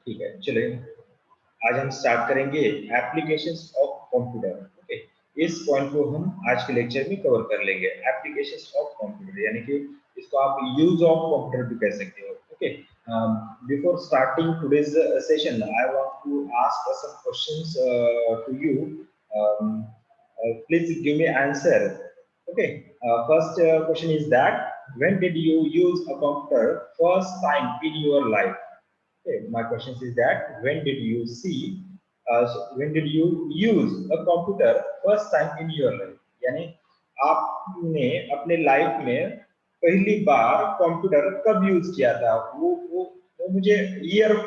ठीक है, चलिए आज हम स्टार्ट करेंगे एप्लीकेशंस ऑफ कंप्यूटर। ओके, इस पॉइंट को हम आज के लेक्चर में कवर कर लेंगे। एप्लीकेशंस ऑफ कंप्यूटर यानी कि इसको आप यूज ऑफ कंप्यूटर भी कह सकते हो। Okay, before starting today's session I want to ask some questions to you. Please give me answer. Okay, first question is that when did you use a computer first time in your life? Okay, my question is that when did you see, when did you use a computer first time in your life? यानी आपने अपने life में पहली बार computer कब use किया था? वो मुझे ईयर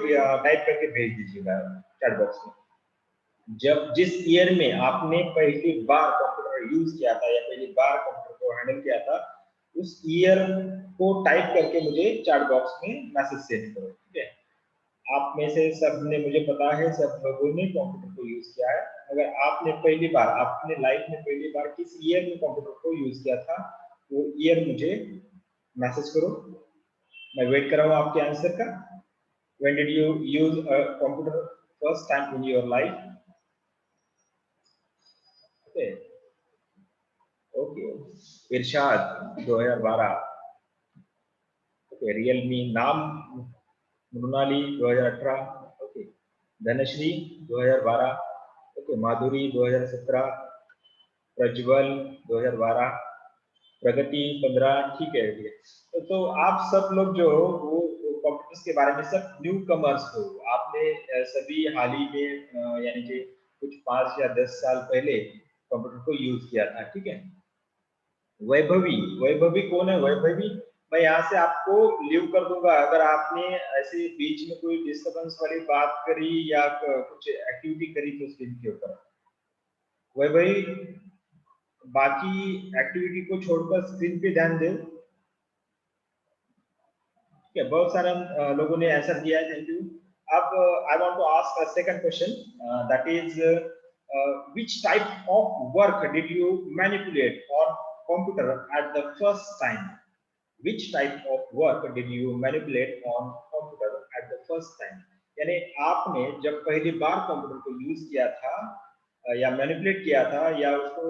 टाइप करके भेज दीजिएगा चैट बॉक्स में। जब जिस ईयर में आपने पहली बार कंप्यूटर यूज किया था या पहली बार कंप्यूटर को हैंडल किया था, उस ईयर को टाइप करके मुझे चैट बॉक्स में मैसेज सेंड करो। ठीक है, आप में से सब ने, मुझे पता है सब लोगों ने कंप्यूटर को यूज किया है। अगर आपने पहली बार अपने लाइफ में पहली बार किस ईयर में कंप्यूटर को यूज किया था, वो ईयर मुझे मैसेज करो। मैं वेट कर रहा हूँ आपके आंसर का। When did you use a computer first time in your life? Okay okay, Irshad 2012। Okay, Realme नाम मृणाली 2018। ओके, धनश्री 2012। ओके, माधुरी 2017, प्रज्वल 2012, प्रगति 15। ठीक है, ठीक है। तो आप सब लोग जो हो वो कंप्यूटर्स के बारे में सब न्यू कमर्स हो। आपने सभी हाल ही में यानी कि कुछ 5 या 10 साल पहले कंप्यूटर को यूज किया था। ठीक है, वैभवी, वैभवी कौन है? वैभवी, मैं यहाँ से आपको लीव कर दूंगा अगर आपने ऐसे बीच में कोई डिस्टरबेंस वाली बात करी या कुछ एक्टिविटी करी तो स्क्रीन के ऊपर। वैभवी, बाकी एक्टिविटी को छोड़कर स्क्रीन पे ध्यान दे। ठीक है, बहुत सारे लोगों ने आंसर दिया है, थैंक यू। अब I want to ask a second question, that is which type of work did you manipulate on computer at the first time? Which type of work did you manipulate on computer at the first time? यानी आपने जब पहली बार computer को use किया था या manipulate किया था या उसको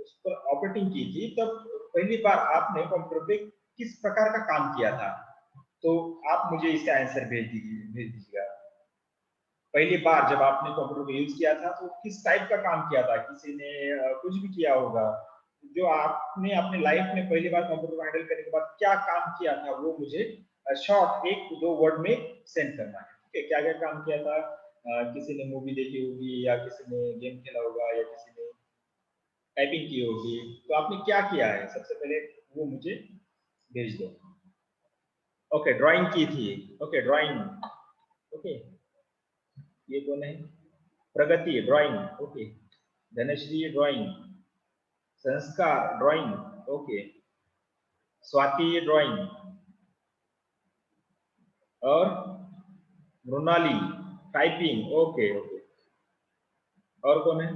उस पर ऑपरेटिंग की थी, तब पहली बार आपने कंप्यूटर पे किस प्रकार का काम किया था? तो आप मुझे इसका आंसर भेज दीजिएगा। पहली बार जब आपने कंप्यूटर को यूज किया था तो किस टाइप का काम किया था? किसी ने कुछ भी किया होगा, जो आपने अपने लाइफ में पहली बार कंप्यूटर को हैंडल करने के बाद क्या काम किया था, वो मुझे शॉर्ट 1-2 वर्ड में सेंड करना है। ठीक है, क्या क्या काम किया था? किसी ने मूवी देखी होगी या किसी ने गेम खेला होगा या किसी ने टाइपिंग की होगी, तो आपने क्या किया है सबसे पहले वो मुझे भेज दो। ओके, ड्राइंग की थी। Okay, drawing. ओके, ये कौन है? प्रगति, ड्राइंग। ओके, धनश्री ड्राइंग, संस्कार ड्राइंग। ओके, स्वाति ड्राइंग, और मृणाली टाइपिंग। ओके ओके, और कौन है?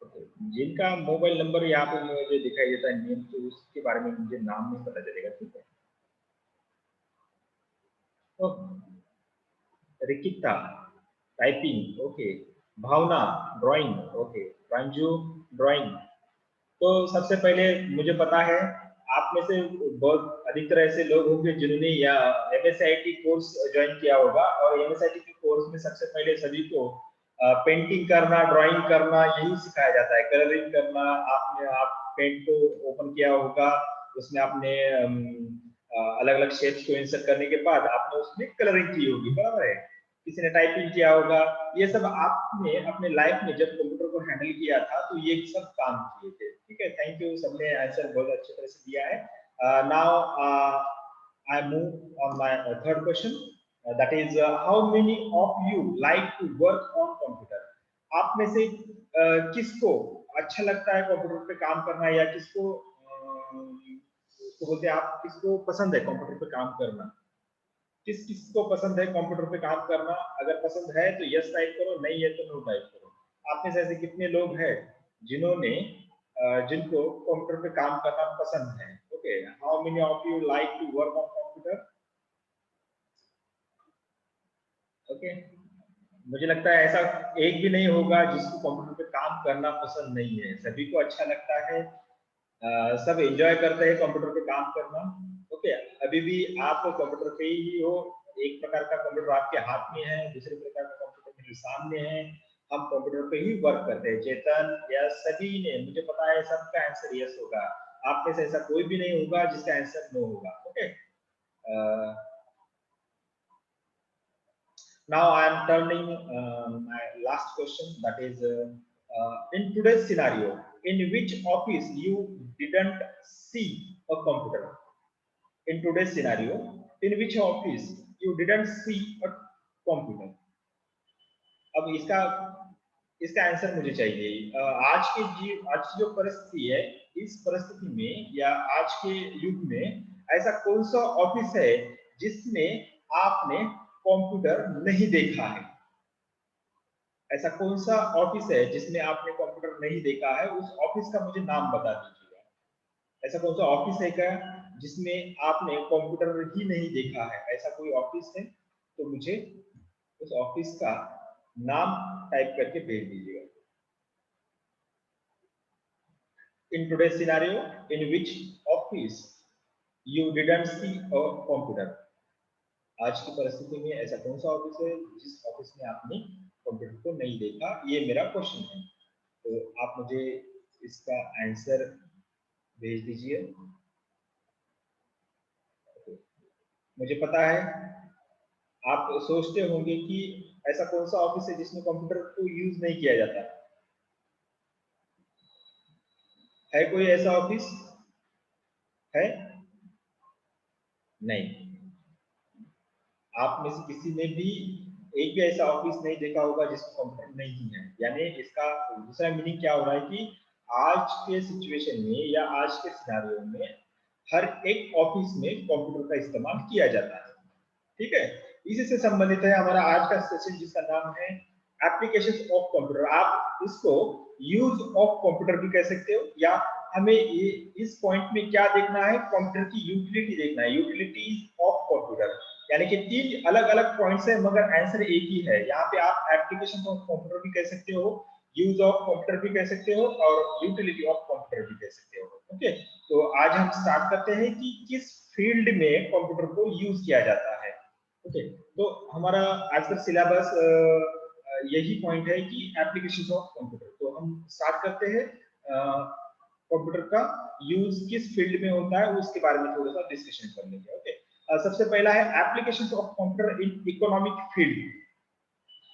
ओके, जिनका मोबाइल नंबर यहाँ पे मुझे दिखाई देता है नेम, तो उसके बारे में मुझे नाम नहीं पता चलेगा। ठीक है, रिकिता टाइपिंग। ओके, भावना ड्राइंग। Okay, Ranju drawing. तो सबसे पहले मुझे पता है आप में से बहुत अधिकतर ऐसे लोग होंगे जिन्होंने या एमएसआईटी कोर्स ज्वाइन किया होगा, और एमएसआईटी के कोर्स में सबसे पहले सभी को पेंटिंग करना, ड्राइंग करना यही सिखाया जाता है, कलरिंग करना। आपने आप पेंट को ओपन किया होगा, उसमें आपने अलग अलग शेप्स को इंसर्ट करने के बाद आपने उसमें कलरिंग की होगी, बराबर है। किसी ने टाइपिंग किया होगा। ये सब आपने अपने लाइफ में जब कंप्यूटर को हैंडल किया था तो ये सब काम किए थे। ठीक है, थैंक यू, सबने आंसर बहुत अच्छी तरह से दिया है। Now I move on my third question, that is how many of you like to work on computer? आप में से किसको अच्छा लगता है कंप्यूटर पे काम करना, या किसको तो बोलते हैं आप किसको पसंद है कंप्यूटर पे काम करना? किस किस को पसंद है कंप्यूटर पे काम करना? अगर पसंद है तो यस टाइप करो, नहीं है तो नो टाइप करो। आप में से ऐसे कितने लोग हैं जिन्होंने जिनको कंप्यूटर पे काम करना पसंद है? Okay, how many of you like to work on computer? Okay, मुझे लगता है ऐसा एक भी नहीं होगा जिसको कंप्यूटर पे काम करना पसंद नहीं है, सभी को अच्छा लगता है। सब एंजॉय करते हैं कंप्यूटर पे काम करना। ओके, अभी भी आप कंप्यूटर पे ही हो, एक प्रकार का कंप्यूटर आपके हाथ में है, दूसरे प्रकार का कंप्यूटर मेरे सामने है, हम कंप्यूटर पे ही वर्क करते हैं। चेतन या सभी ने, मुझे पता है सबका आंसर यस होगा, आप में से ऐसा कोई भी नहीं होगा जिसका आंसर नो होगा। Okay, now I am turning my last question, that is in today's scenario, in which office you didn't see a computer? In today's scenario, in which office you didn't see a computer? अब इसका इसका answer मुझे चाहिए। आज की जो परिस्थिति है, इस परिस्थिति में या आज के युग में ऐसा कौन सा ऑफिस है जिसमें आपने कंप्यूटर नहीं देखा है? ऐसा कौन सा ऑफिस है जिसमें आपने कंप्यूटर नहीं देखा है? उस ऑफिस का मुझे नाम बता दीजिएगा। ऐसा कौन सा ऑफिस है क्या जिसमें आपने कंप्यूटर ही नहीं देखा है? ऐसा कोई ऑफिस है तो मुझे उस ऑफिस का नाम टाइप करके भेज दीजिएगा। In today's scenario, in which office you didn't see a computer? आज की परिस्थिति में ऐसा कौन सा ऑफिस है जिस ऑफिस में आपने कंप्यूटर को नहीं देखा? ये मेरा क्वेश्चन है, तो आप मुझे इसका आंसर भेज दीजिए। मुझे पता है आप सोचते होंगे कि ऐसा कौन सा ऑफिस है जिसमें कंप्यूटर को यूज नहीं किया जाता है? कोई ऐसा ऑफिस है? नहीं, आप में से किसी ने भी एक भी ऐसा ऑफिस नहीं देखा होगा जिसमें कंप्यूटर नहीं है। यानी इसका दूसरा मीनिंग क्या हो रहा है कि आज के सिचुएशन में या आज के सिनेरियो में हर एक ऑफिस में कंप्यूटर का इस्तेमाल किया जाता है। ठीक है, इसी से संबंधित है हमारा आज का सेशन, जिसका नाम है एप्लीकेशंस ऑफ कंप्यूटर। आप इसको यूज ऑफ कंप्यूटर भी कह सकते हो, या हमें ये इस पॉइंट में क्या देखना है, कंप्यूटर की यूटिलिटी देखना है, यूटिलिटी ऑफ कंप्यूटर। यानी कि तीन अलग अलग पॉइंट्स है मगर आंसर एक ही है। यहाँ पे आप एप्लीकेशन ऑफ कंप्यूटर भी कह सकते हो, यूज ऑफ कंप्यूटर भी कह सकते हो, और यूटिलिटी ऑफ कंप्यूटर भी कह सकते हो। ओके, तो आज हम स्टार्ट करते हैं कि किस फील्ड में कंप्यूटर को यूज किया जाता है। ओके, तो हमारा आज का सिलेबस यही पॉइंट है कि एप्लीकेशन ऑफ कंप्यूटर। तो हम स्टार्ट करते हैं, कंप्यूटर का यूज किस फील्ड में होता है उसके बारे में थोड़ा सा डिस्कशन कर लेंगे। ओके, सबसे पहला है applications of computer in economic field.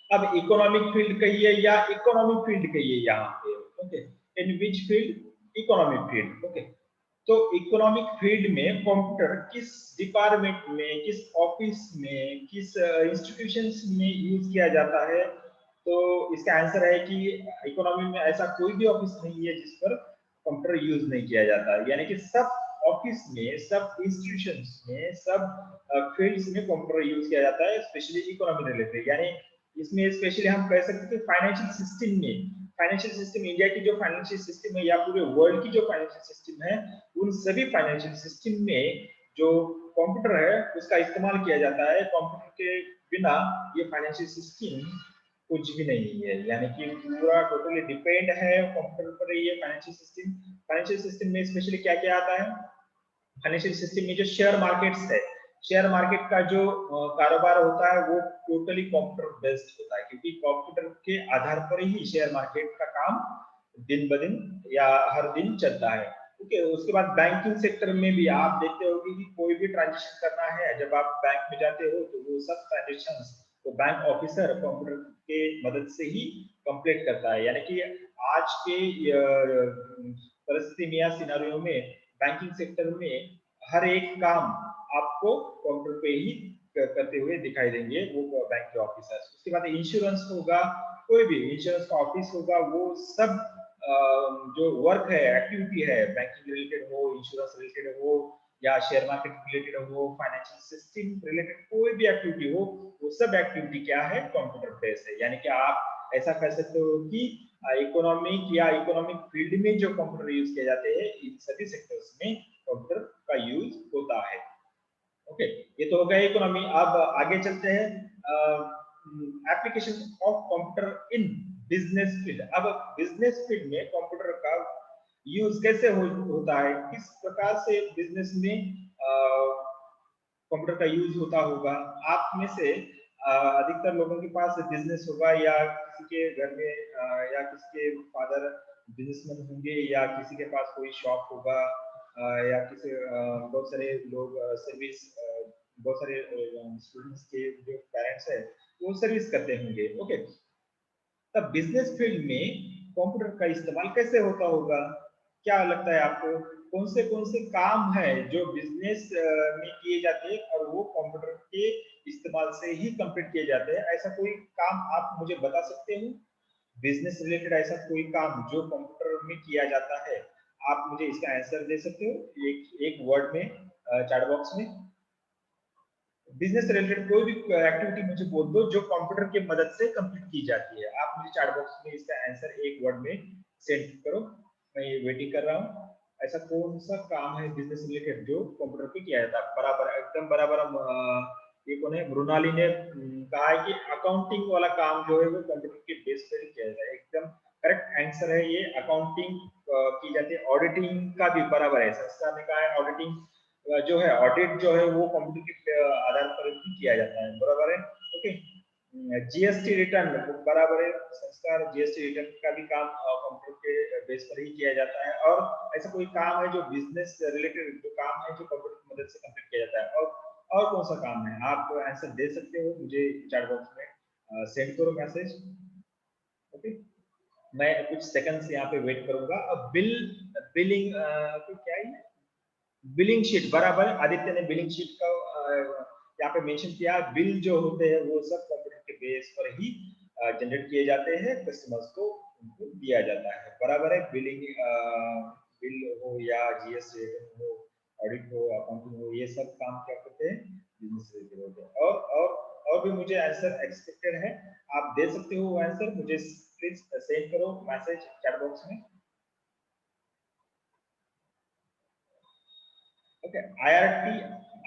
अब इकोनॉमिक फील्ड कहिए या इकोनॉमिक फील्ड कहिए यहाँ पे। Okay, in which field? Economic field. Okay, तो इकोनॉमिक फील्ड में कंप्यूटर किस डिपार्टमेंट में, किस ऑफिस में, किस इंस्टीट्यूशंस में यूज किया जाता है? तो इसका आंसर है कि इकोनॉमी में ऐसा कोई भी ऑफिस नहीं है जिस पर कंप्यूटर यूज नहीं किया जाता है। यानी कि सब ऑफिस में, सब इंस्टीट्यूशंस में, सब फील्ड्स में कंप्यूटर यूज किया जाता है, स्पेशली इकोनॉमी रिलेटेड। यानी इसमें स्पेशली हम कह सकते हैं फाइनेंशियल सिस्टम में, फाइनेंशियल सिस्टम, इंडिया की जो फाइनेंशियल सिस्टम है या पूरे वर्ल्ड की जो फाइनेंशियल सिस्टम है, उन सभी फाइनेंशियल सिस्टम में जो कंप्यूटर है उसका इस्तेमाल किया जाता है। कंप्यूटर के बिना ये फाइनेंशियल सिस्टम कुछ भी नहीं है। यानी कि पूरा टोटली डिपेंड है कंप्यूटर पर ये फाइनेंशियल सिस्टम। फाइनेंशियल सिस्टम में स्पेशली क्या क्या आता है? फाइनेंशियल सिस्टम में जो शेयर मार्केट्स है, शेयर मार्केट का जो कारोबार होता है वो टोटली कंप्यूटर बेस्ड होता है, क्योंकि कंप्यूटर के आधार पर ही शेयर मार्केट का काम दिन ब दिन या हर दिन चलता है। ओके, उसके बाद बैंकिंग सेक्टर में भी आप देखते होंगे कि कोई भी ट्रांजेक्शन करना है, जब आप बैंक में जाते हो तो वो सब ट्रांजेक्शन तो बैंक ऑफिसर कंप्यूटर के मदद से ही कंप्लीट करता है। यानी कि आज के परिस्थिति में या सिनेरियो में बैंकिंग सेक्टर में हर एक काम आपको कंप्यूटर पे ही करते हुए दिखाई देंगे वो बैंक के ऑफिसर्स। उसके बाद इंश्योरेंस होगा, कोई भी इंश्योरेंस का ऑफिस होगा, वो सब जो वर्क है, एक्टिविटी है, बैंकिंग रिलेटेड हो, इंश्योरेंस रिलेटेड हो, या शेयर मार्केट रिलेटेड हो, फाइनेंशियल सिस्टम रिलेटेड कोई भी एक्टिविटी हो, वो सब एक्टिविटी क्या है? कंप्यूटर बेस्ड है। यानी कि आप ऐसा कह सकते हो कि इकोनॉमिक या इकोनॉमिक फील्ड में जो कंप्यूटर यूज किए जाते हैं, इन सभी सेक्टर्स में कंप्यूटर का यूज होता है। ओके, ये तो हो गया इकोनॉमी। अब आगे चलते हैं, application of computer in business field. अब बिजनेस फील्ड में कंप्यूटर का यूज कैसे होता है, किस प्रकार से बिजनेस में कंप्यूटर का यूज होता होगा। आप में से अधिकतर लोगों के पास बिजनेस होगा, या किसी के घर में या किसी के फादर बिजनेसमैन होंगे, या किसी के पास कोई शॉप होगा, या किसी बहुत सारे लोग सर्विस, बहुत सारे स्टूडेंट्स के जो पेरेंट्स है वो सर्विस करते होंगे। ओके, तब बिजनेस फील्ड में कंप्यूटर का इस्तेमाल कैसे होता होगा, क्या लगता है आपको? कौन से काम है जो बिजनेस में किए जाते हैं और वो कंप्यूटर के इस्तेमाल से ही कंप्लीट किए जाते हैं? ऐसा कोई काम आप मुझे बता सकते हो बिजनेस रिलेटेड, ऐसा कोई काम जो कंप्यूटर में किया जाता है? आप मुझे इसका आंसर दे सकते हो एक एक वर्ड में, चैट बॉक्स में। बिजनेस रिलेटेड कोई भी एक्टिविटी मुझे बोल दो जो कंप्यूटर की मदद से कंप्लीट की जाती है। आप मुझे चैट बॉक्स में इसका आंसर एक वर्ड में सेंड करो, मैं ये वेटिंग कर रहा हूँ। ऐसा कौन सा काम है बिजनेस रिलेटेड जो कंप्यूटर पे किया जाता है? बराबर, एकदम बराबर। ये कौन है? मृणाली ने कहा है कि अकाउंटिंग वाला काम जो है वो कंप्यूटर के बेस पर ही किया जाता है। एकदम करेक्ट आंसर है ये, अकाउंटिंग की जाती है। ऑडिटिंग का भी बराबर है, संस्था ने कहा है ऑडिटिंग जो है, ऑडिट जो है वो कंप्यूटर के आधार पर ही किया जाता है, बराबर है। ओके, जीएसटी रिटर्न बराबर है, संस्कार जीएसटी रिटर्न का भी काम कंप्यूटर के बेस पर ही किया जाता है। और ऐसा कोई काम है जो बिजनेस रिलेटेड जो काम है जो कंप्यूटर की मदद से कंप्लीट किया जाता है? और कौन सा काम है? आप आंसर दे सकते हो, मुझे चैट बॉक्स में सेंड करो मैसेज। ओके, मैं कुछ सेकंड्स यहाँ पे वेट करूंगा। अब बिलिंग क्या है? बिलिंग शीट, बराबर। आदित्य ने बिलिंग शीट का यहाँ पे मेंशन किया। बिल जो होते हैं वो सब कंप्यूटर के बेस पर ही जनरेट किए जाते हैं, कस्टमर्स को उनको दिया जाता है, बराबर है। बिलिंग बिल हो या जीएसटी हो, ऑडिट हो, अकाउंटिंग हो, ये सब काम क्या करते हैं? बिजनेस रिलेटेड होते हैं। और भी मुझे आंसर एक्सपेक्टेड है, आप दे सकते हो आंसर, मुझे प्लीज सेंड करो मैसेज चैट बॉक्स में। ओके,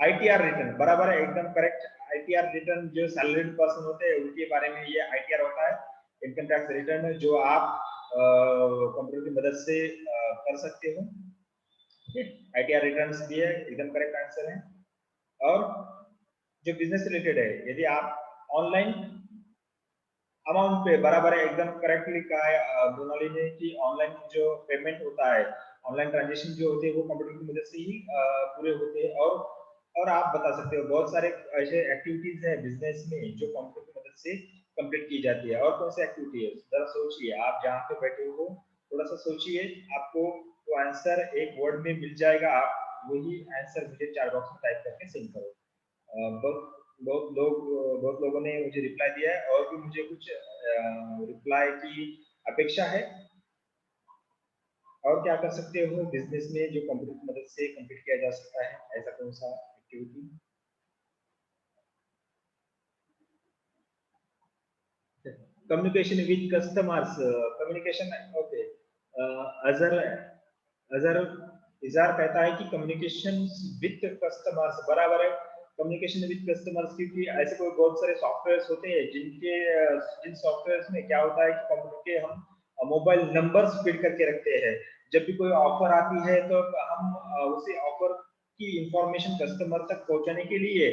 आईटीआर रिटर्न बराबर है, एकदम करेक्ट। आईटीआर रिटर्न जो सैलरीड पर्सन होते हैं उनके बारे में ये आईटीआर होता है, इनकम टैक्स रिटर्न, जो आप कंप्यूटर की मदद से कर सकते हो। आईटीआर रिटर्न्स भी है, एकदम करेक्ट आंसर है। और जो बिजनेस रिलेटेड है, यदि आप ऑनलाइन अमाउंट पे, बराबर है, एकदम करेक्टली कहा है मोनाली ने कि ऑनलाइन जो पेमेंट होता है, ऑनलाइन ट्रांजेक्शन जो होते हैं वो कंप्यूटर की मदद से ही पूरे होते हैं। और आप बता सकते हो बहुत सारे ऐसे एक्टिविटीज है बिजनेस में जो कंप्यूटर की मदद से कंप्लीट की जाती है। और कौन सी एक्टिविटी है? जरा सोचिए, आप जहाँ पे बैठे हो थोड़ा सा सोचिए, आपको वो आंसर एक वर्ड में मिल जाएगा। आप वही आंसर मुझे चैट बॉक्स में टाइप करके सेंड करो। बहुत लोगों ने मुझे रिप्लाई दिया है, और भी मुझे कुछ रिप्लाई की अपेक्षा है। और क्या कर सकते हो बिजनेस में जो कंप्यूटर की मदद से कंप्लीट किया जा सकता है, ऐसा कौन सा activity? Communication with customers, communication. Okay, Azhar Azhar इजहार कहता है कि कम्युनिकेशन विद कस्टमर्स, बराबर है। कम्युनिकेशन विद कस्टमर्स, क्योंकि ऐसे कोई बहुत सारे सॉफ्टवेयर्स होते हैं जिन सॉफ्टवेयर्स में क्या होता है कि कंप्यूटर के हम मोबाइल नंबर्स फीड करके रखते हैं। जब भी कोई ऑफर आती है तो हम उसी ऑफर की इंफॉर्मेशन कस्टमर तक पहुंचाने के लिए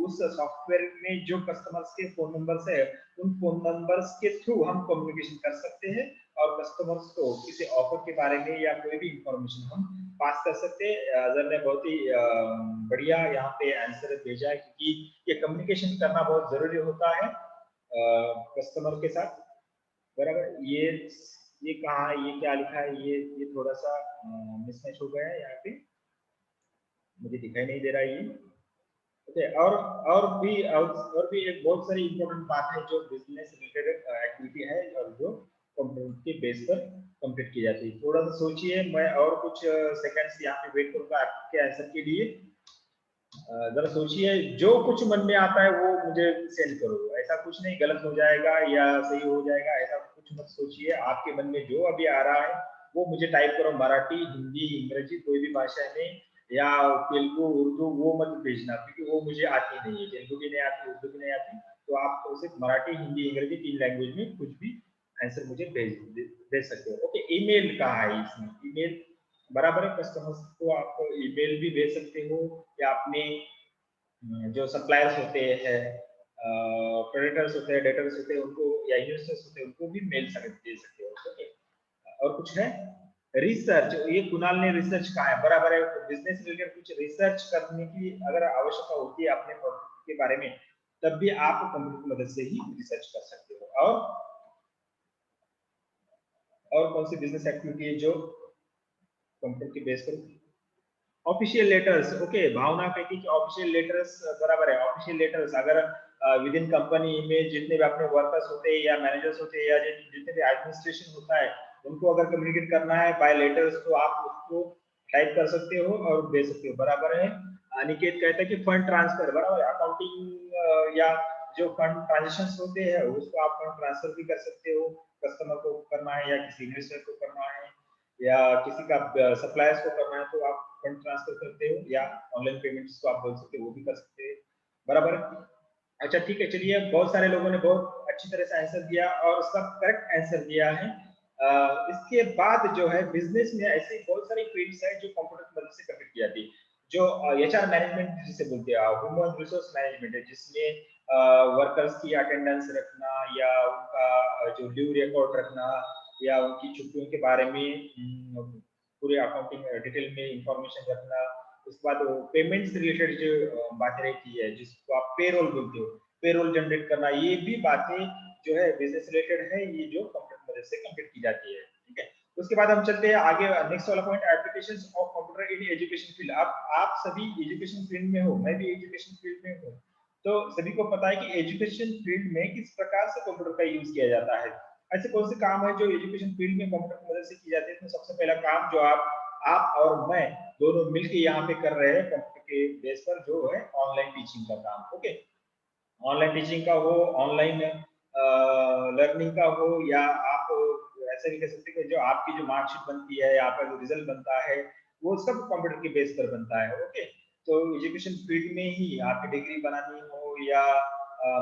उस सॉफ्टवेयर में जो कस्टमर्स के फोन नंबर्स है, उन फोन नंबर्स के थ्रू हम कम्युनिकेशन कर सकते हैं और कस्टमर्स को किसी ऑफर के बारे में या कोई भी इंफॉर्मेशन हम पास कर सकते हैं। अजहर ने बहुत ही बढ़िया यहाँ पे आंसर भेजा है, क्योंकि ये कम्युनिकेशन करना बहुत जरूरी होता है कस्टमर के साथ, बराबर। ये कहाँ है? ये क्या लिखा है? ये थोड़ा सा मिसमैच हो गया है यहाँ पे, मुझे दिखाई नहीं दे रहा है ये। ओके, और भी एक बहुत सारी इंपॉर्टेंट बात है जो बिजनेस रिलेटेड एक्टिविटी है और जो कंप्यूटर के बेस पर कंप्लीट की जाती है। थोड़ा सा सोचिए, मैं और कुछ सेकंड्स यहाँ पे वेट करूंगा आपके आंसर के लिए। जरा सोचिए, जो कुछ मन में आता है वो मुझे सेंड करो। ऐसा कुछ नहीं गलत हो जाएगा या सही हो जाएगा, ऐसा कुछ मत सोचिए। आपके मन में जो अभी आ रहा है वो मुझे टाइप करो, मराठी, हिंदी, अंग्रेजी, कोई भी भाषा में, या तेलुगु, उर्दू, वो मत भेजना, क्योंकि वो मुझे आती नहीं है। तेलुगु भी नहीं आती, उर्दू भी नहीं आती, तो आप सिर्फ मराठी, हिंदी, अंग्रेजी 3 लैंग्वेज में कुछ भी आंसर मुझे भेज सकते हो। ओके, ईमेल कहाँ है इसमें? ईमेल बराबर है, कस्टमर्स को आप ईमेल भी भेज सकते हो या अपने जो सप्लायर्स होते हैं, क्रेडिटर्स होते हैं, डेटर्स होते हैं, उनको या इन्वेस्टर्स होते हैं, उनको भी मेल दे सकते हो। ओके, और कुछ है? रिसर्च, ये कुणाल ने रिसर्च कहा है, बराबर है। बिजनेस रिलेटेड कुछ रिसर्च करने की अगर आवश्यकता होती है अपने प्रोडक्ट के बारे में, तब भी आप कंप्यूटर की मदद से ही रिसर्च कर सकते हो। और कौन सी बिजनेस एक्टिविटी है जो कंप्यूटर की बेस पर? ऑफिशियल लेटर्स, ओके, भावना कहती है कि ऑफिशियल लेटर्स बराबर है। ऑफिशियल लेटर्स अगर विद इन कंपनी में जितने भी अपने वर्कर्स होते हैं या मैनेजर्स होते हैं या जितने भी एडमिनिस्ट्रेशन होता है, उनको अगर कम्युनिकेट करना है बाय लेटर्स, तो आप उसको टाइप कर सकते हो और भेज सकते हो, बराबर है। अनिकेत कहता है कि फंड ट्रांसफर, बराबर है। अकाउंटिंग या जो फंड ट्रांजेक्शन होते हैं उसको आप फंड ट्रांसफर भी कर सकते हो, कस्टमर को करना है या किसी इन्वेस्टर को करना है या किसी का सप्लायर्स को करना है, तो आप फंड ट्रांसफर करते हो या ऑनलाइन पेमेंट्स को आप बोल सकते हो, वो भी कर सकते हैं, बराबर। अच्छा ठीक है, चलिए, बहुत सारे लोगों ने बहुत अच्छी तरह से आंसर दिया और सब करेक्ट आंसर दिया है। इसके बाद जो है बिजनेस में ऐसे बहुत सारी फील्ड्स है जो कंप्यूटर की मदद से कंप्लीट की जाती है, जो एचआर मैनेजमेंट जिसे बोलते हैं, ह्यूमन रिसोर्स मैनेजमेंट है, जिसमें वर्कर्स की अटेंडेंस रखना या उनका जो लीव रिकॉर्ड रखना या उनकी छुट्टियों के बारे में पूरे अकाउंटिंग डिटेल में इंफॉर्मेशन रखना। उसके बाद पेमेंट से रिलेटेड जो बातें रहती है जिसको आप पेरोल बोलते हो, पेरोल जनरेट करना, ये भी बातें जो है बिजनेस रिलेटेड है, ये जो कंप्यूटर की मदद से कंप्लीट की जाती है। ठीक है, उसके बाद हम चलते हैं आगे, नेक्स्ट वाला point, applications of computer in education field. आप सभी एजुकेशन फील्ड में हो, मैं भी एजुकेशन फील्ड में हूँ, तो सभी को पता है कि एजुकेशन फील्ड में किस प्रकार से कंप्यूटर का यूज किया जाता है। ऐसे कौन से काम है जो एजुकेशन फील्ड में कंप्यूटर की मदद से की जाती है? तो सबसे पहला काम जो आप और मैं दोनों मिलकर यहाँ पे कर रहे हैं कंप्यूटर के बेस पर, जो है ऑनलाइन टीचिंग का काम। ओके, ऑनलाइन टीचिंग का हो, ऑनलाइन लर्निंग का हो, या आप ऐसे भी कह सकते हैं कि जो आपकी जो मार्कशीट बनती है या आपका जो रिजल्ट बनता है, वो सब कंप्यूटर के बेस पर बनता है। ओके, तो एजुकेशन फील्ड में ही आपकी डिग्री बनानी हो या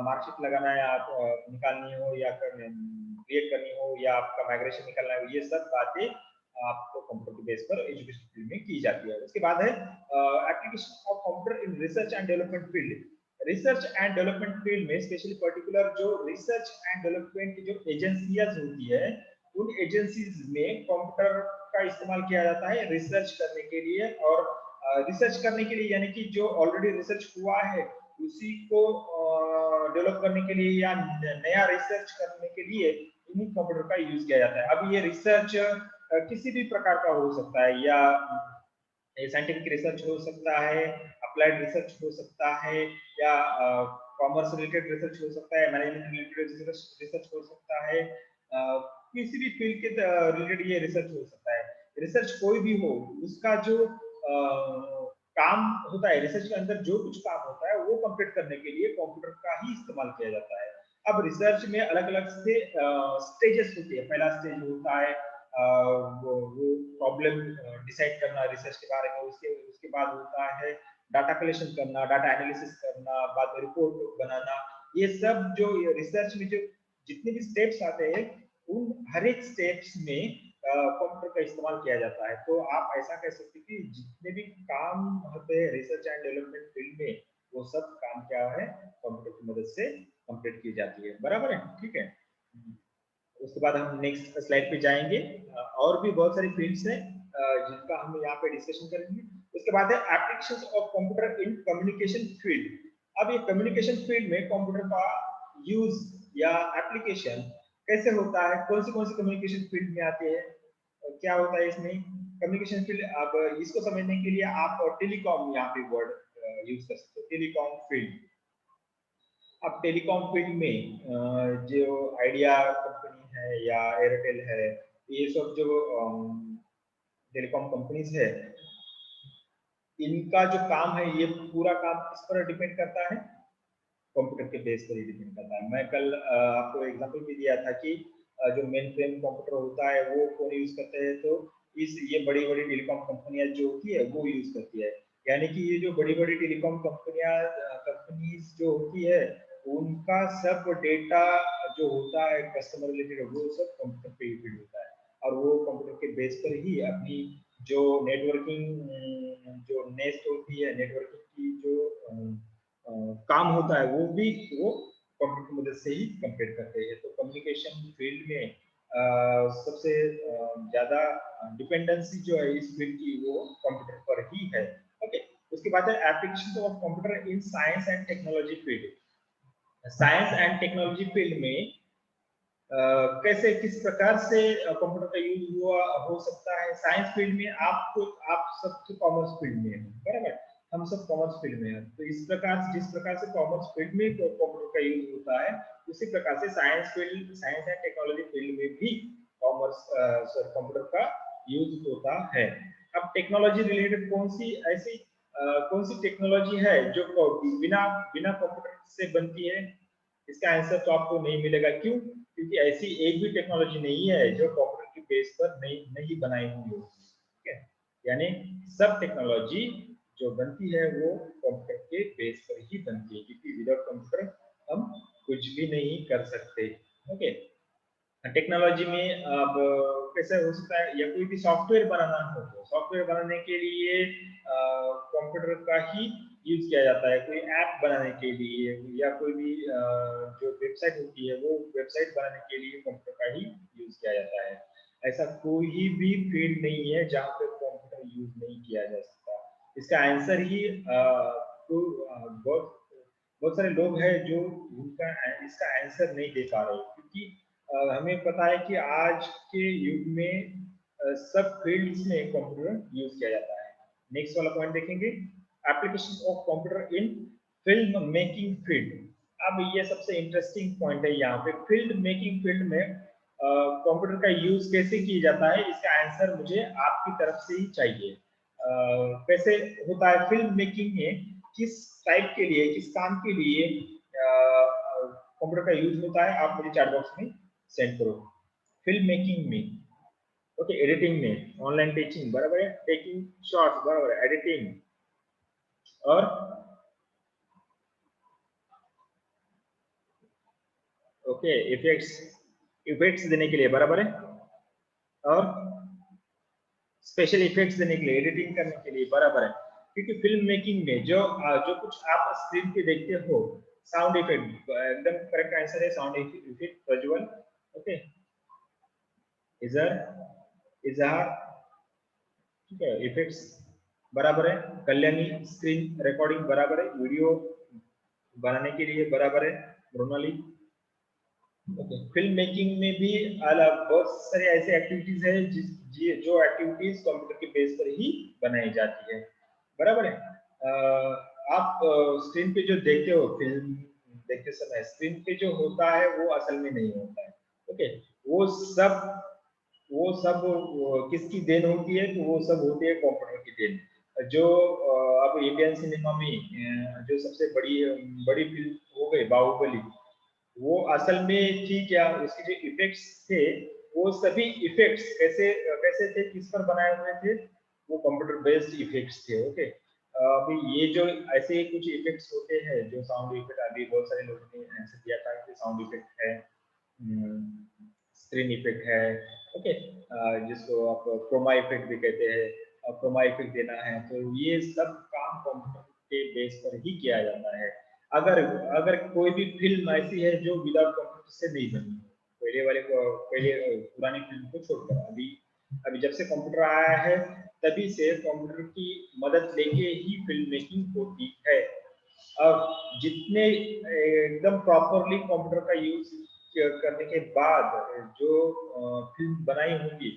मार्कशीट लगाना है, आप निकालनी हो या क्रिएट करनी हो या आपका माइग्रेशन निकालना हो, ये सब बातें आपको कंप्यूटर के बेस पर एजुकेशन फील्ड में की जाती है। उसके बाद है application of computer in research and development field. Research and development field में स्पेशली पर्टिकुलर जो रिसर्च एंड डेवलपमेंट की जो एजेंसियां होती है, उन एजेंसीज में कंप्यूटर का इस्तेमाल किया जाता है रिसर्च करने के लिए। और रिसर्च करने के लिए यानी कि जो ऑलरेडी रिसर्च हुआ है उसी को डेवलप करने के लिए या नया रिसर्च करने के लिए इन्हीं कंप्यूटर का यूज किया जाता है। अब ये रिसर्च किसी भी प्रकार का हो सकता है, या साइंटिफिक रिसर्च हो सकता है, अप्लाइड रिसर्च हो सकता है, या कॉमर्स रिलेटेड रिसर्च हो सकता है, मैनेजमेंट रिलेटेड रिसर्च हो सकता है, किसी भी फील्ड के रिलेटेड ये रिसर्च हो सकता है। रिसर्च कोई भी हो, उसका जो काम होता है, रिसर्च के अंदर जो कुछ काम होता है वो कंप्लीट करने के लिए कंप्यूटर का ही इस्तेमाल किया जाता है। अब रिसर्च में अलग अलग से स्टेजेस होते हैं। पहला स्टेज होता है वो प्रॉब्लम डिसाइड करना रिसर्च के बारे में, उसके उसके बाद होता है डाटा कलेक्शन करना, डाटा एनालिसिस करना, बाद में रिपोर्ट बनाना। ये सब जो रिसर्च में जो जितने भी स्टेप्स आते हैं, उन हर एक स्टेप्स में कंप्यूटर का इस्तेमाल किया जाता है। तो आप ऐसा कह सकते हैं कि जितने भी काम होते हैं रिसर्च एंड डेवलपमेंट फील्ड में, वो सब काम क्या है, कंप्यूटर की मदद से कंप्लीट की जाती है, बराबर है। ठीक है, उसके बाद हम नेक्स्ट स्लाइड पे जाएंगे। और भी बहुत सारी फील्ड्स हैं जिनका हम यहाँ पे डिस्कशन करेंगे। उसके बाद है applications of computer in communication field. अब ये कम्युनिकेशन फील्ड में कंप्यूटर का यूज या एप्लीकेशन कैसे होता है, कौन सी कम्युनिकेशन फील्ड में आते हैं, क्या होता है इसमें कम्युनिकेशन फील्ड। अब इसको समझने के लिए आप टेलीकॉम यहाँ पे वर्ड यूज कर सकते हो, टेलीकॉम फील्ड। अब टेलीकॉम फील्ड में जो आइडिया कंपनी है या एयरटेल है, ये सब जो टेलीकॉम कंपनीज है, इनका जो काम है ये पूरा काम किस पर डिपेंड करता है, कंप्यूटर के बेस पर ही डिपेंड करता है। मैं कल आपको एग्जांपल भी दिया था कि जो मेन फ्रेम कंप्यूटर होता है वो कौन यूज करते हैं, तो इस ये बड़ी बड़ी टेलीकॉम कंपनियां जो होती है वो यूज करती है। यानी कि ये जो बड़ी बड़ी टेलीकॉम कंपनियां कंपनीज जो होती है उनका सब डेटा जो होता है कस्टमर रिलेटेड वो सब कंप्यूटर पे ही फीड होता है, और वो कंप्यूटर के बेस पर ही अपनी जो नेटवर्किंग जो नेस्ट होती है, नेटवर्किंग की जो काम होता है वो भी वो कंप्यूटर की मदद से ही कंप्लीट करते हैं। तो कम्युनिकेशन फील्ड में सबसे ज्यादा डिपेंडेंसी जो है इस फील्ड की वो कंप्यूटर पर ही है। ओके, उसके बाद है application of computer in science and technology field. Science and technology field में कैसे किस प्रकार से कंप्यूटर का यूज हुआ हो सकता है। साइंस फील्ड में आप सब तो कॉमर्स फील्ड में हैं, बराबर, हम सब कॉमर्स फील्ड में हैं, तो इस प्रकार से जिस प्रकार से कॉमर्स फील्ड में कंप्यूटर का यूज होता है, उसी प्रकार से science field, science and technology field में भी कॉमर्स कंप्यूटर का यूज होता है। अब टेक्नोलॉजी रिलेटेड कौन सी टेक्नोलॉजी है जो बिना बिना कंप्यूटर से बनती है? इसका आंसर तो आपको नहीं मिलेगा। क्यों? क्योंकि ऐसी एक भी टेक्नोलॉजी नहीं है जो कंप्यूटर की बेस पर नहीं नहीं बनाई हुई होगी। ठीक है, यानी सब टेक्नोलॉजी जो बनती है वो कंप्यूटर के बेस पर ही बनती है, क्योंकि विदाउट कंप्यूटर हम कुछ भी नहीं कर सकते। ओके, टेक्नोलॉजी में अब कैसे हो सकता है, या कोई भी सॉफ्टवेयर बनाना हो तो सॉफ्टवेयर बनाने के लिए कंप्यूटर का ही यूज किया जाता है। कोई ऐप बनाने के लिए या कोई भी जो वेबसाइट होती है वो वेबसाइट बनाने के लिए कंप्यूटर का ही यूज किया जाता है। ऐसा कोई भी फील्ड नहीं है जहाँ पे कंप्यूटर यूज नहीं किया जा सकता। इसका आंसर ही बहुत बहुत सारे लोग हैं जो उनका इसका आंसर नहीं दे पा रहे, क्योंकि हमें पता है कि आज के युग में सब फील्ड्स में कंप्यूटर यूज किया जाता है। नेक्स्ट वाला पॉइंट देखेंगे, application of computer in film making field. अब ये सबसे इंटरेस्टिंग पॉइंट है, यहाँ पे फिल्म मेकिंग फील्ड में कंप्यूटर का यूज कैसे किया जाता है, इसका आंसर मुझे आपकी तरफ से ही चाहिए। कैसे होता है फिल्म मेकिंग में, किस टाइप के लिए, किस काम के लिए कंप्यूटर का यूज होता है, आप मुझे चैट बॉक्स में सेंड करो। फिल्म मेकिंग में, ओके, एडिटिंग में, ऑनलाइन टीचिंग बराबर है, टेकिंग शॉट्स बराबर है, एडिटिंग, और ओके इफेक्ट्स, इफेक्ट्स देने के लिए बराबर है, और स्पेशल इफेक्ट्स देने के लिए, एडिटिंग करने के लिए बराबर है। क्योंकि फिल्म मेकिंग में जो जो कुछ आप स्क्रीन पे देखते हो, साउंड इफेक्ट एकदम करेक्ट आंसर है, साउंड इफेक्ट प्रज्वल। ओके, इजहर, इजहार, ठीक है, इफेक्ट्स बराबर है, कल्याणी स्क्रीन रिकॉर्डिंग बराबर है, वीडियो बनाने के लिए बराबर है, मृणाली। फिल्म मेकिंग में भी अलग बहुत सारे ऐसे एक्टिविटीज है जो एक्टिविटीज कंप्यूटर के बेस पर ही बनाई जाती है, बराबर है। आप स्क्रीन पे जो देखते हो फिल्म देखते समय, स्क्रीन पे जो होता है वो असल में नहीं होता है। ओके, वो सब किसकी देन होती है? तो वो सब होती है कंप्यूटर की देन। जो अब इंडियन सिनेमा में जो सबसे बड़ी बड़ी फिल्म हो गई बाहुबली, वो असल में थी क्या, उसके जो इफेक्ट्स थे वो सभी इफेक्ट्स कैसे कैसे थे, किस पर बनाए हुए थे? वो कंप्यूटर बेस्ड इफेक्ट्स थे। ओके, अभी ये जो ऐसे कुछ इफेक्ट्स होते हैं जो साउंड इफेक्ट, अभी बहुत सारे लोगों ने आंसर दिया था कि साउंड इफेक्ट है, स्क्रीन इफेक्ट है, ओके, जिसको आप क्रोमा इफेक्ट भी कहते हैं, क्रोमा इफेक्ट देना है, तो ये सब काम कंप्यूटर के बेस पर ही किया जाता है। अगर अगर कोई भी फिल्म ऐसी है जो विदाउट कंप्यूटर से नहीं बनी, पहले वाले को, पहले पुरानी फिल्म को छोड़कर, अभी अभी जब से कंप्यूटर आया है तभी से कंप्यूटर की मदद लेके ही फिल्म मेकिंग होती है। अब जितने एकदम प्रॉपरली कंप्यूटर का यूज करने के बाद जो फिल्म बनाई होंगी,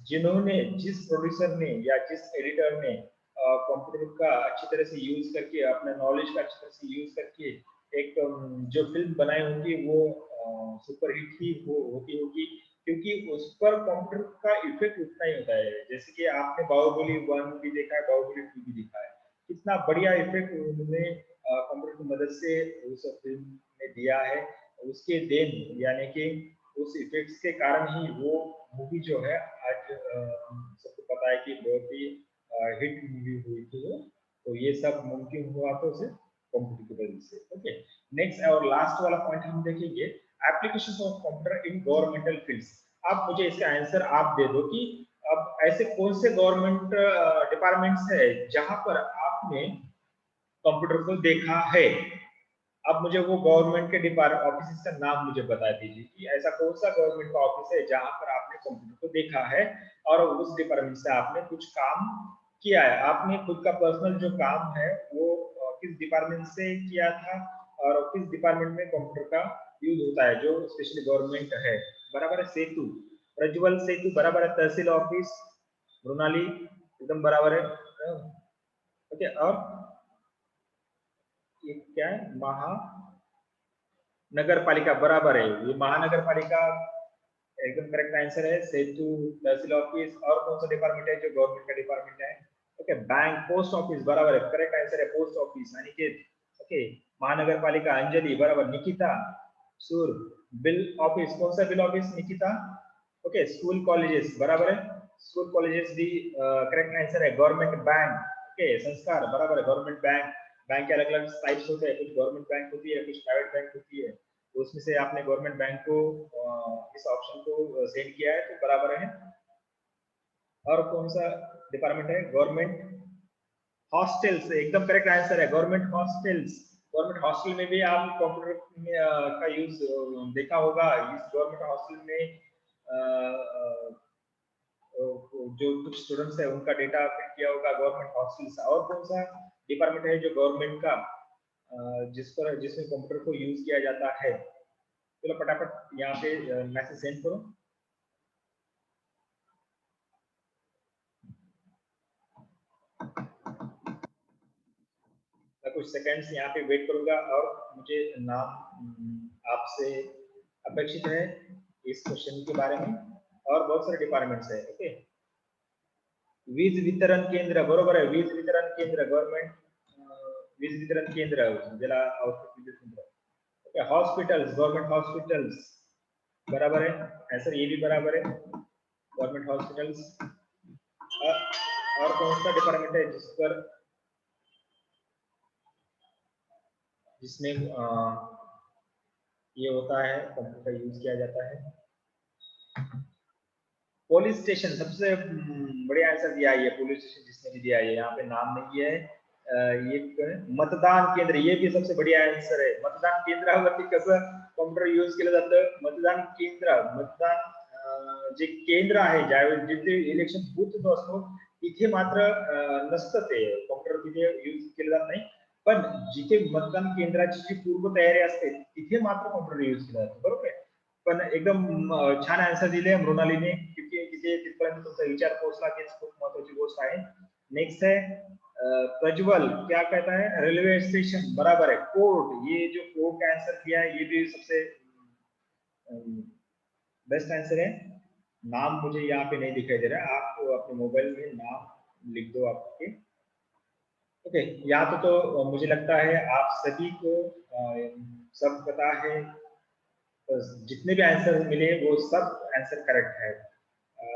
जिन्होंने, जिस प्रोड्यूसर ने या जिस एडिटर ने कंप्यूटर का अच्छी तरह से यूज करके, अपने नॉलेज का अच्छी तरह से यूज करके एक जो फिल्म बनाई होगी वो सुपरहिट ही होती होगी, क्योंकि उस पर कंप्यूटर का इफेक्ट उतना ही होता है। जैसे कि आपने बाहुबली 1 भी देखा है, बाहुबली 2 भी देखा है, कितना बढ़िया इफेक्ट उन्होंने कंप्यूटर की मदद से उस फिल्म में दिया है। उसके देन यानी कि उस इफेक्ट्स के कारण ही वो मूवी जो है आज सबको पता है कि बहुत ही हिट मूवी हुई थी वो। तो ये सब मुमकिन हुआ तो उसे कंप्यूटर की वजह से। ओके, नेक्स्ट और लास्ट वाला पॉइंट हम देखेंगे, applications of computer in governmental fields. आप मुझे इसका आंसर आप दे दो कि अब ऐसे कौन से गवर्नमेंट डिपार्टमेंट्स है जहां पर आपने कंप्यूटर को देखा है। अब मुझे वो गवर्नमेंट के डिपार्टमेंट ऑफिस का नाम मुझे बता दीजिए कि ऐसा कौन सा गवर्नमेंट का ऑफिस है जहां पर आपने कंप्यूटर को देखा है और उस डिपार्टमेंट से आपने कुछ काम किया है, आपने खुद का पर्सनल जो काम है वो किस डिपार्टमेंट से किया था और किस डिपार्टमेंट में कंप्यूटर का यूज होता है जो स्पेशली गवर्नमेंट है। बराबर है, सेतु, प्रज्वल सेतु बराबर है, तहसील ऑफिस, मृणाली एकदम बराबर है। ओके, और ये क्या है, महानगर पालिका बराबर है, ये महानगर पालिका एकदम करेक्ट आंसर है। सेतु, तहसील ऑफिस, और कौन सा डिपार्टमेंट है जो गवर्नमेंट का डिपार्टमेंट है? ओके, बैंक, पोस्ट ऑफिस बराबर है, करेक्ट आंसर है पोस्ट ऑफिस अनिकेत। ओके, महानगर पालिका अंजलि बराबर, निकिता सुर, बिल ऑफिस कौन सा bill office Nikita? Okay, school colleges बराबर है, स्कूल कॉलेजेस भी करेक्ट आंसर है। गवर्नमेंट बैंक, ओके, संस्कार बराबर है, गवर्नमेंट बैंक। बैंक के अलग अलग टाइप्स होते हैं, कुछ गवर्नमेंट बैंक होती है, कुछ प्राइवेट बैंक होती है, तो उसमें से आपने गवर्नमेंट बैंक को इस ऑप्शन को सेंड किया है तो बराबर है। और कौन सा डिपार्टमेंट है? गवर्नमेंट हॉस्टल्स एकदम करेक्ट आंसर है, गवर्नमेंट हॉस्टल्स। गवर्नमेंट हॉस्टल में भी आप कंप्यूटर का यूज देखा होगा। इस गवर्नमेंट हॉस्टल में जो कुछ स्टूडेंट्स है उनका डेटा फिट किया होगा गवर्नमेंट हॉस्टल से। और कौन सा डिपार्टमेंट है जो गवर्नमेंट का जिसमें कंप्यूटर को यूज किया जाता है? चलो फटाफट यहाँ पे मैसेज सेंड करो। मैं कुछ सेकंड्स यहाँ पे वेट करूंगा और मुझे नाम आपसे अपेक्षित है इस क्वेश्चन के बारे में। और बहुत सारे डिपार्टमेंट्स है। ओके, वीज वितरण केंद्र बरोबर है, वीज वितरण केंद्र गवर्नमेंट वीज वितरण केंद्र जिला आउटपुट विद्युत केंद्र। ओके, हॉस्पिटल्स गवर्नमेंट हॉस्पिटल्स बराबर है आंसर, ये भी बराबर है गवर्नमेंट हॉस्पिटल्स। और कौन सा डिपार्टमेंट है जिस पर जिसमें ये होता है कंप्यूटर यूज किया जाता है? पुलिस स्टेशन सबसे बढ़िया आंसर दिया है, ये पुलिस स्टेशन जिसने भी दिया है, यहाँ पे नाम नहीं है। ये मतदान केंद्र, ये भी सबसे बढ़िया आंसर है। मतदान केंद्रावरती कसं कॉम्प्युटर यूज केलं जातं? मतदान केंद्र, मतदान जे केंद्र आहे ज्यावेळेस जिथे इलेक्शन बूथ जो असतो तिथे मात्र नसतं ते कॉम्प्युटर, तिथे यूज केलं जात नाही, पण जिथे मतदान केंद्राची जी पूर्व तयारी असते तिथे मात्र कॉम्प्युटर यूज केला जातो, बरोबर आहे? पण एकदम छान आन्सर दिले मृणालीने, क्योंकि तिथे तिथपर्यंत तुमचा विचार पोहोचला तेच खूप महत्वाची गोष्ट आहे। नेक्स्ट है प्रज्वल, क्या कहता है? रेलवे स्टेशन बराबर है। कोर्ट, ये जो कोर्ट का आंसर किया है ये भी सबसे बेस्ट आंसर है। नाम मुझे यहाँ पे नहीं दिखाई दे रहा है, आप अपने मोबाइल में नाम लिख दो आपके। ओके, यहाँ तो मुझे लगता है आप सभी को सब पता है, तो जितने भी आंसर मिले वो सब आंसर करेक्ट है।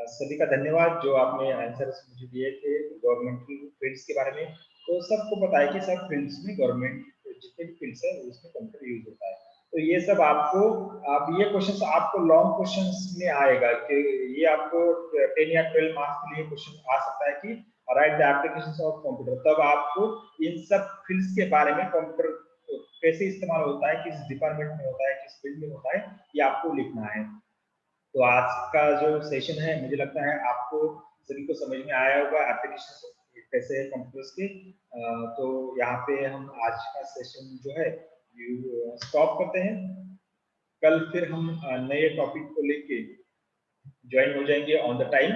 सभी का धन्यवाद जो आपने आंसर्स मुझे दिए थे गवर्नमेंटल फील्ड्स के बारे में। तो सबको पता है कि सब फील्ड्स में गवर्नमेंट जितने भी फील्ड्स है उसमें कंप्यूटर यूज होता है। तो ये सब आपको, आप ये क्वेश्चंस आपको लॉन्ग क्वेश्चंस में आएगा कि ये आपको 10 या 12 मार्क्स के लिए क्वेश्चन आ सकता है कि right the applications of computer. तब आपको इन सब फील्ड्स के बारे में कंप्यूटर कैसे इस्तेमाल होता है, किस डिपार्टमेंट में होता है, किस फील्ड में होता है, ये आपको लिखना है। तो आज का जो सेशन है मुझे लगता है आपको सभी को समझ में आया होगा एप्लीकेशन कैसे है कंप्यूटर्स के। तो यहाँ पे हम आज का सेशन जो है स्टॉप करते हैं। कल फिर हम नए टॉपिक को लेके ज्वाइन हो जाएंगे ऑन द टाइम।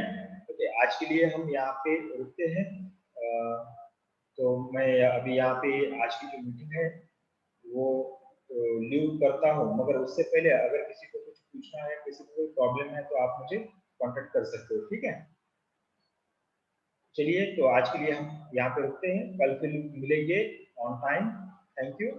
ओके, आज के लिए हम यहाँ पे रुकते हैं। तो मैं अभी यहाँ पे आज की जो मीटिंग है वो लीव करता हूँ, मगर उससे पहले अगर किसी को कुछ पूछना है, किसी को कोई प्रॉब्लम है तो आप मुझे कांटेक्ट कर सकते हो, ठीक है? चलिए, तो आज के लिए हम यहाँ पे रुकते हैं, कल फिर मिलेंगे ऑन टाइम। Thank you.